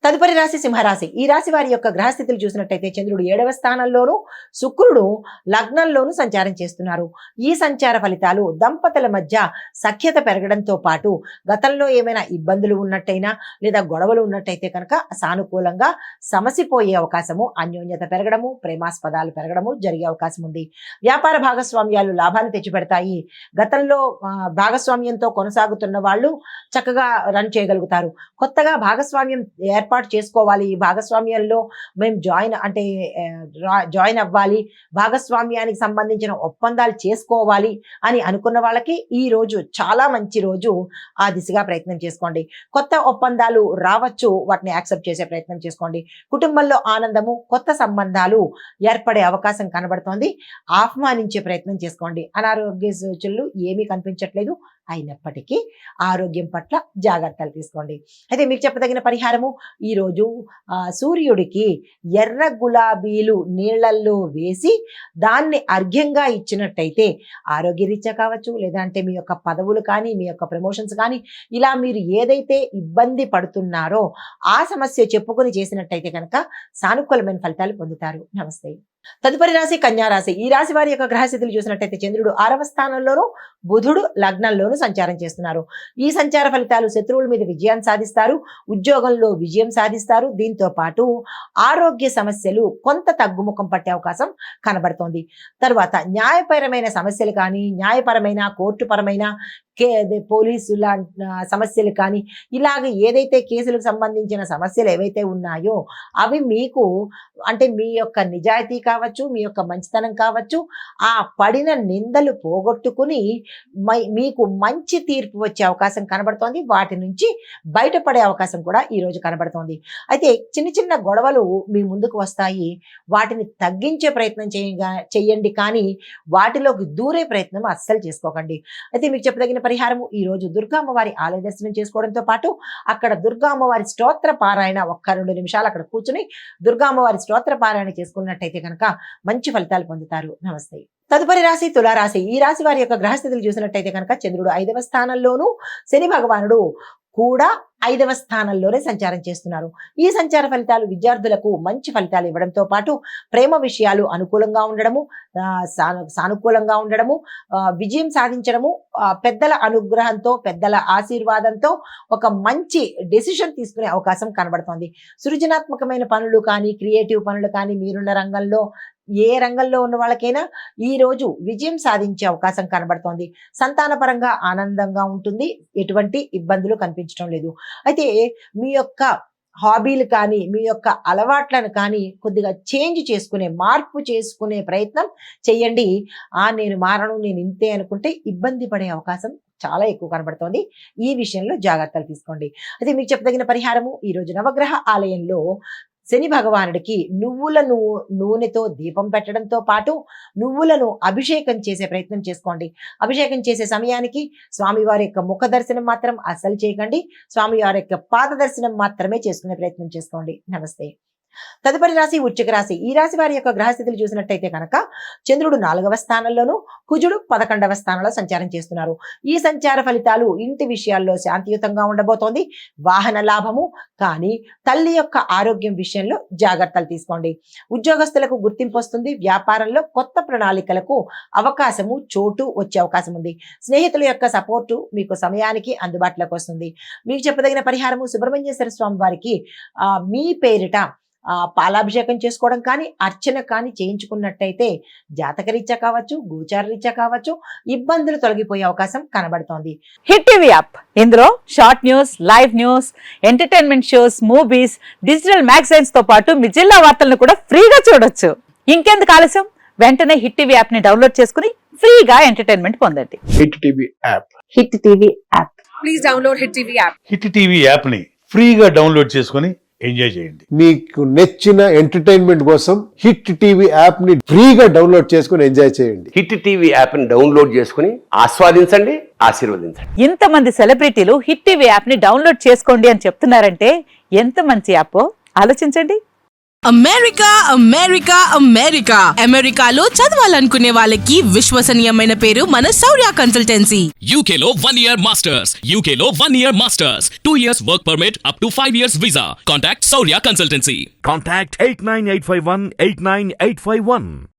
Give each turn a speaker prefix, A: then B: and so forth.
A: తదుపరి రాశి సింహరాశి. ఈ రాశి వారి యొక్క గ్రహస్థితులు చూసినట్టయితే చంద్రుడు 7వ స్థానంలోను, శుక్రుడు లగ్నంలోను సంచారం చేస్తున్నారు. ఈ సంచార ఫలితాలు దంపతుల మధ్య సఖ్యత పెరగడంతో పాటు గతంలో ఏమైనా ఇబ్బందులు ఉన్నట్టయినా లేదా గొడవలు ఉన్నట్టయితే కనుక సానుకూలంగా సమసిపోయే అవకాశము, అన్యోన్యత పెరగడము, ప్రేమాస్పదాలు పెరగడము జరిగే అవకాశం ఉంది. వ్యాపార భాగస్వామ్యాలు లాభాలు తెచ్చిపెడతాయి. గతంలో భాగస్వామ్యంతో కొనసాగుతున్న వాళ్ళు చక్కగా రన్ చేయగలుగుతారు. కొత్తగా భాగస్వామ్యం ఏర్పాటు చేసుకోవాలి, ఈ భాగస్వామ్యంలో మేము జాయిన్ అవ్వాలి, భాగస్వామ్యానికి సంబంధించిన ఒప్పందాలు చేసుకోవాలి అని అనుకున్న వాళ్ళకి ఈ రోజు చాలా మంచి రోజు. ఆ దిశగా ప్రయత్నం చేసుకోండి. కొత్త ఒప్పందాలు రావచ్చు, వాటిని యాక్సెప్ట్ చేసే ప్రయత్నం చేసుకోండి. కుటుంబంలో ఆనందము, కొత్త సంబంధాలు ఏర్పడే అవకాశం కనబడుతోంది. ఆహ్వానించే ప్రయత్నం చేసుకోండి. అనారోగ్య సూచనలు ఏమీ కనిపించట్లేదు, అయినప్పటికీ ఆరోగ్యం పట్ల జాగ్రత్తలు తీసుకోండి. అయితే మీకు చెప్పదగిన పరిహారము, ఈరోజు సూర్యుడికి ఎర్ర గులాబీలు నీళ్లల్లో వేసి దాన్ని అర్ఘ్యంగా ఇచ్చినట్టయితే ఆరోగ్యరీత్యా కావచ్చు, లేదంటే మీ యొక్క పదవులు కానీ, మీ యొక్క ప్రమోషన్స్ కానీ, ఇలా మీరు ఏదైతే ఇబ్బంది పడుతున్నారో ఆ సమస్య చెప్పుకొని చేసినట్టయితే కనుక సానుకూలమైన ఫలితాలు పొందుతారు. నమస్తే. తదుపరి రాశి కన్యా రాశి. ఈ రాశి వారి యొక్క గ్రహస్థితులు చూసినట్టయితే చంద్రుడు 6వ స్థానంలోను, బుధుడు లగ్నంలోను సంచారం చేస్తున్నారు. ఈ సంచార ఫలితాలు శత్రువుల మీద విజయాన్ని సాధిస్తారు, ఉద్యోగంలో విజయం సాధిస్తారు. దీంతో పాటు ఆరోగ్య సమస్యలు కొంత తగ్గుముఖం పట్టే అవకాశం కనబడుతోంది. తర్వాత న్యాయపరమైన సమస్యలు కానీ, న్యాయపరమైన కోర్టుపరమైన పోలీసుల సమస్యలు కానీ, ఇలాగ ఏదైతే కేసులకు సంబంధించిన సమస్యలు ఏవైతే ఉన్నాయో అవి మీకు అంటే మీ యొక్క నిజాయితీ కావచ్చు, మీ యొక్క మంచితనం కావచ్చు, ఆ పడిన నిందలు పోగొట్టుకుని మీకు మంచి తీర్పు వచ్చే అవకాశం కనబడుతోంది. వాటి నుంచి బయటపడే అవకాశం కూడా ఈరోజు కనబడుతోంది. అయితే చిన్న చిన్న గొడవలు మీ ముందుకు వస్తాయి, వాటిని తగ్గించే ప్రయత్నం చేయండి, కానీ వాటిలోకి దూరే ప్రయత్నం అస్సలు చేసుకోకండి. అయితే మీకు చెప్పదగిన పరిహారము, ఈ రోజు దుర్గా అమ్మవారి ఆలయ దర్శనం చేసుకోవడంతో పాటు అక్కడ దుర్గా అమ్మవారి స్తోత్ర పారాయణ 1-2 నిమిషాలు అక్కడ కూర్చుని దుర్గా అమ్మవారి స్తోత్ర పారాయణ చేసుకున్నట్టయితే కనుక మంచి ఫలితాలు పొందుతారు. నమస్తే. తదుపరి రాశి తులారాశి. ఈ రాశి వారి యొక్క గ్రహస్థితులు చూసినట్టయితే కనుక చంద్రుడు 5వ స్థానంలోను, శని భగవానుడు కూడా 5వ స్థానంలోనే సంచారం చేస్తున్నారు. ఈ సంచార ఫలితాలు విద్యార్థులకు మంచి ఫలితాలు ఇవ్వడంతో పాటు ప్రేమ విషయాలు అనుకూలంగా ఉండడము, సానుకూలంగా ఉండడము, విజయం సాధించడము, పెద్దల అనుగ్రహంతో, పెద్దల ఆశీర్వాదంతో ఒక మంచి డెసిషన్ తీసుకునే అవకాశం కనబడుతోంది. సృజనాత్మకమైన పనులు కానీ, క్రియేటివ్ పనులు కానీ, మీరున్న రంగంలో ఏ రంగంలో ఉన్న వాళ్ళకైనా ఈ రోజు విజయం సాధించే అవకాశం కనబడుతోంది. సంతానపరంగా ఆనందంగా ఉంటుంది, ఎటువంటి ఇబ్బందులు కనిపించడం లేదు. అయితే మీ యొక్క హాబీలు కానీ, మీ యొక్క అలవాట్లను కానీ కొద్దిగా చేంజ్ చేసుకునే, మార్పు చేసుకునే ప్రయత్నం చేయండి. నేను మారను, నేను ఇంతే అనుకుంటే ఇబ్బంది పడే అవకాశం చాలా ఎక్కువ కనబడుతోంది. ఈ విషయంలో జాగ్రత్తలు తీసుకోండి. అయితే మీకు చెప్పదగిన పరిహారము, ఈరోజు నవగ్రహ ఆలయంలో శని భగవానుడికి నువ్వుల నూనెతో దీపం పెట్టడంతో పాటు నువ్వులను అభిషేకం చేసే ప్రయత్నం చేసుకోండి. అభిషేకం చేసే సమయానికి స్వామివారి యొక్క ముఖ దర్శనం మాత్రం అస్సలు చేయకండి, స్వామివారి యొక్క పాద దర్శనం మాత్రమే చేసుకునే ప్రయత్నం చేసుకోండి. నమస్తే. తదుపరి రాశి వృశ్చిక రాశి. ఈ రాశి వారి యొక్క గ్రహస్థితులు చూసినట్టయితే కనుక చంద్రుడు 4వ స్థానంలోను, కుజుడు 11వ స్థానంలో సంచారం చేస్తున్నారు. ఈ సంచార ఫలితాలు ఇంటి విషయాల్లో శాంతియుతంగా ఉండబోతోంది. వాహన లాభము, కానీ తల్లి యొక్క ఆరోగ్యం విషయంలో జాగ్రత్తలు తీసుకోండి. ఉద్యోగస్తులకు గుర్తింపు వస్తుంది. వ్యాపారంలో కొత్త ప్రణాళికలకు అవకాశము, చోటు వచ్చే అవకాశం ఉంది. స్నేహితుల యొక్క సపోర్టు మీకు సమయానికి అందుబాటులోకి వస్తుంది. మీకు చెప్పదగిన పరిహారము, సుబ్రహ్మణ్యేశ్వర స్వామి వారికి మీ పేరిట పాలాభిషేకం చేసుకోవడం కానీ, అర్చన కానీ చేయించుకున్నట్టయితే జాతకరీత్యా కావచ్చు, గోచారరీత్యా కావచ్చు, ఇబ్బందులు తొలగిపోయే అవకాశం కనబడుతోంది.
B: హిట్ టీవీ యాప్, ఇందులో short news, live news, entertainment shows, movies, digital magazines తో పాటు మీ జిల్లా వార్తలను కూడా ఫ్రీగా చూడొచ్చు. ఇంకెందుకు ఆలస్యం, వెంటనే హిట్ టీవీ యాప్ ని డౌన్లోడ్ చేసుకుని ఫ్రీగా ఎంటర్టైన్మెంట్ పొందండి.
C: Hit TV app.
B: Hit TV app.
D: Please download hit TV app.
E: Hit TV app ని ఫ్రీగా డౌన్లోడ్ చేసుకుని ఎంజాయ్ చేయండి.
C: మీకు నచ్చిన ఎంటర్టైన్మెంట్ కోసం హిట్ టీవీ యాప్ ని ఫ్రీగా డౌన్లోడ్ చేసుకుని ఎంజాయ్ చేయండి.
F: హిట్ టీవీ యాప్ ని డౌన్లోడ్ చేసుకుని ఆస్వాదించండి, ఆశీర్వదించండి.
B: ఇంతమంది సెలబ్రిటీలు హిట్ టీవీ యాప్ ని డౌన్లోడ్ చేసుకోండి అని చెప్తున్నారంటే ఎంత మంచి యాప్ ఆలోచించండి.
G: అమెరికా అమెరికా అమెరికా అమెరికాలో చదవాలనుకునే వాళ్ళకి విశ్వసనీయమైన పేరు మన శౌర్య consultancy.
H: UK Law 1 Year Masters. UK Law 1 Year Masters. 2 years work permit up to 5 years visa. Contact Saurya Consultancy.
I: Contact 89851 89851.